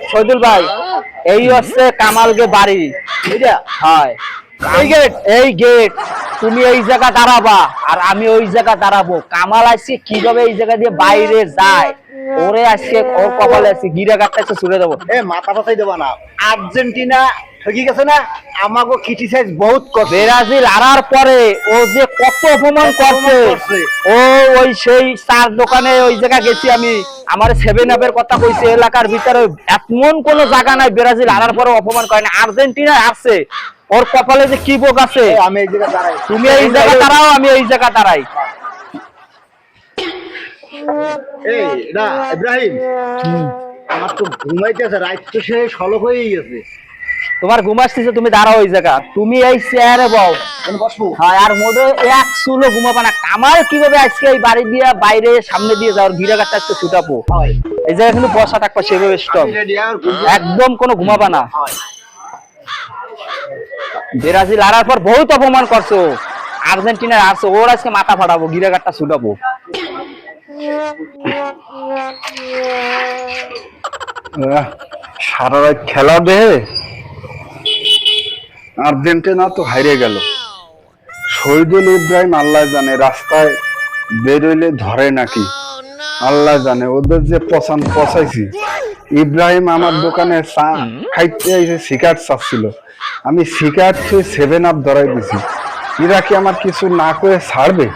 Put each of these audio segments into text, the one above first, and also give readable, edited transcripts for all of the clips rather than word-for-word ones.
শহীদুল ভাই, এই হচ্ছে কামালকে বাড়ি, হয় এই গেট। তুমি এই জায়গা দাঁড়াবা আর আমি ওই জায়গা দাঁড়াবো। কামাল আজকে কিভাবে এই জায়গা দিয়ে বাইরে যায়, ওরে আজকে ওর কপালে আছে গিরা গাটটা ছুড়ে দেবো। মাথা পাতাই দেবা না, আর্জেন্টিনা ঠকে গেছে না, আমাকে ক্রিটিসাইজ বহুত করছে। ব্রাজিল হারার পরে ও যে কত অপমান করছে। ও ওই সেই চার দোকানে ওই জায়গা গেছি আমি, আমার 7 আপের কথা কইছে, এলাকার ভিতরে এমন কোনো জায়গা নাই ব্রাজিল হারার পরে অপমান করে না। আর্জেন্টিনা আসছে, ওর কপালে যে কি বোক আছে। আমি এই জায়গা দাঁড়াই, তুমি এই জায়গা দাঁড়াও, আমি এই জায়গা দাঁড়াই। এই না ইব্রাহিম, আমার তো ঘুমাইতেছে, রাত তো সে সলক হয়েই গেছে। তোমার ঘুম আসতেছে, তুমি দাঁড়াও ওই জায়গা, তুমি এই চেয়ারে বও। বসবো? হ্যাঁ, আর মোটে এক চুলো ঘুমাবা না। কামাল কিভাবে আজকে এই বাড়ি দিয়ে বাইরে সামনে দিয়ে যাওয়ার গিরাগাটটা আজকে ছুটাবো। এই জায়গায় কিন্তু বসা থাকবা সেভাবে স্টপ, একদম কোনো ঘুমাবা না। ব্রাজিল হারার পর বহুত অপমান করছো, আর্জেন্টিনা আসছে, ওর আজকে মাথা ফাটাবো, গিরাগাটটা ছুটাবো। সারা রাত খেলা দেহে আর্জেন্টিনা তো হারিয়ে গেল। শহীদুল ইব্রাহিম আল্লাহ জানে রাস্তায় বেরোইলে ধরে নাকি, আল্লাহ জানে। ওদের যে পচাইছি। ইব্রাহিম আমার দোকানে চা খাইতে এসে সিগারেট চাচ্ছিল, আমি সিগারেট 7 আপ ধরাই দিছি। এরা কি আমার কিছু না করে ছাড়বে?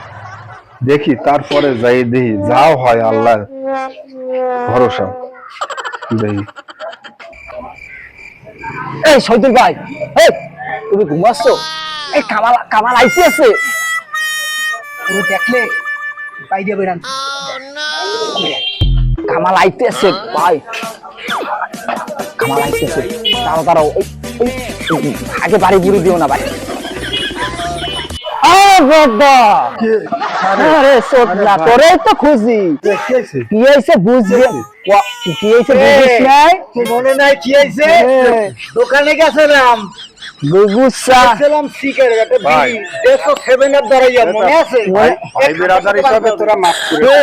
দেখি তারপরে যাই, দেখি যাও হয়, আল্লাহ ভরসা। দেখি এই শহীদুল ভাই, এই তুমি ঘুমাচ্ছ? এই কামাল কামাল আইতে আছে, পুরো দেখলে পাইয়া বেরান। কামাল আইতে আছে ভাই, কামাল আইতে আছে। দাঁড়াও দাঁড়াও, আগে বাড়ি ঘুরে দিও না ভাই। আরে সোদলা, তোরেই তো খুঁজি। কি হয়েছে বুঝবি? কি হয়েছে বুঝিস নাই? মনে নাই কি হয়েছে? দোকানে গেছিলাম, দেখছিলাম সিগারেট, দেখো 7 আপ ধরাইয়া, মনে আছে?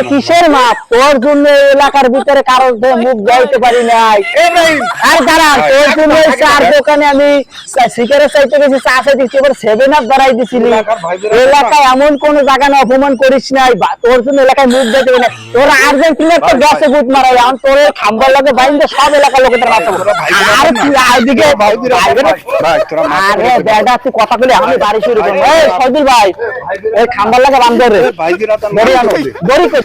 কিসের মাপ? তোর জন্য এলাকার ভিতরে কারোর মুখ গাইতে পারি নাই। আর দাঁড়া, তোর জন্য চার দোকানে আমি সিগারেট চাইতে গেছি, চা চাইতে গেছি, এবার 7 আপ ধরাই দিছিলি। এলাকায় এমন কোন জায়গা না অপমান করিস নাই, তোর জন্য এলাকায় মুখ গাইতে পারি না। তোর আর্জেন্টিনার তো গ্যাসে গুট মারাই, এখন তোর খাম্বার লাগে বাইন্দে সব এলাকার লোকেদের বাঁচাবো। আর কি আইদিকে আরে বেটা, তুই কথা বলে আমি বাড়ি শুরু করবো। এই শহীদুল ভাই, এই খাম্বার লাগে বান্ধব রে, দড়ি আনো, দড়ি কই?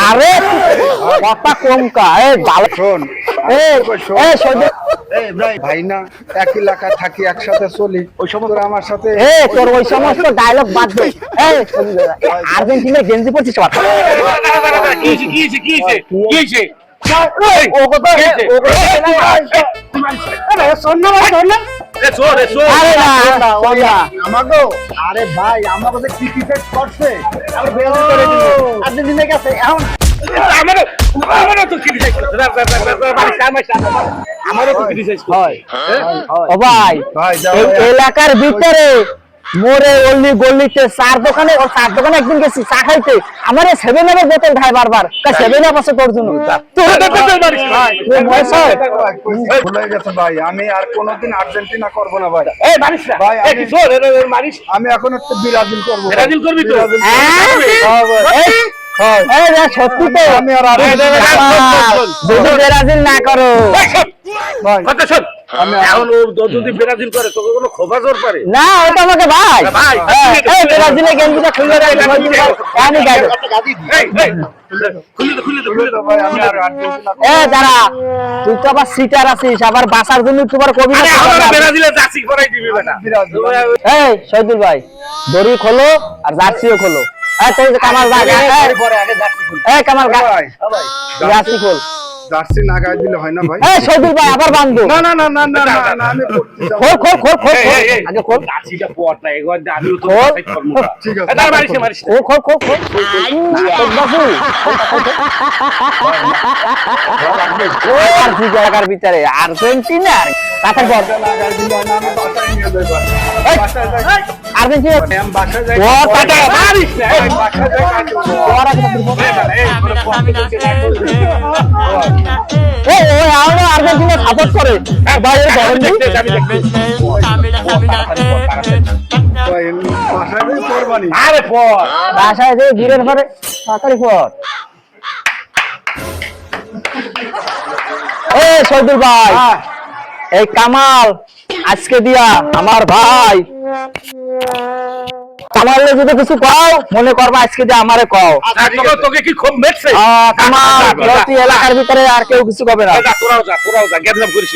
আরে কথা কম কা, এই ভালো শোন। এই শহীদুল ভাই না, এক এলাকায় থাকি, একসাথে চলি, ওই সময় আমার সাথে তোর ওই সমস্ত ডায়লগ বাদ দে। এই আর্জেন্টিনার গেঞ্জি পরছিস? আরে ভাই, আমাকে ক্রিটিসাইজ করছে, আর্জেন্টিনা গেছে এখন এলাকার ভিতরে মোরে অলি গলিতে চার দোকানে একদিন গেছি চা খাইতে, আমার 7 আপের বোতল খাই বারবার। 7 আপ আছে তোর জন্য। ভাই আমি আর কোনোদিন আর্জেন্টিনা করবো না ভাই। আমি এখন একটু ব্রাজিল করবো। ব্রাজিল করবি তো? সত্যি তো, আমি আর ব্রাজিল না করো যদি ব্রাজিল করে তোকে কোনো খোফা জোর পারে না, ওটা আমাকে ভাই ব্রাজিলের গেঞ্জিটা খুলে রাখি, আমি গাইব। দাঁড়া, তুই তো আবার সিটার আছিস, আবার বাসার জন্য তোমার কবি। এই শহীদুল ভাই, দড়ি খোলো আর জার্সিও খোলো। কামাল কামাল জার্সি খোল। জার্সি না গায়ে দিলে হয় না ভাই। শহীদুল ভাই আবার বাঁধবো। না না না না না না, আমি খোল খোল খোল খোল আগে খোল। জার্সিটা পট না, এগোর আমিও তো ঠিক আছে, দাঁড়া মারিস ও খোল খোল খোল। জায়গার ভিতরে আর্জেন্টিনা জন্য সাপোর্ট করে ভাই এর ধরেন আমি দেখতে বাসায় গিয়ে কোরবানি আরে পর বাসায় যে গিরের পরে তাড়াতাড়ি পর শহীদুল ভাই এই কামাল আজকে দিয়া আমার ভাই কামালে যদি কিছু কও মনে করবা আজকে দিয়ে আমারে কও তোকে কি খুব মেটছে কামাল প্রতি এলাকার ভিতরে আর কেউ কিছু কবে না তোরাও যা গেদলাম করিস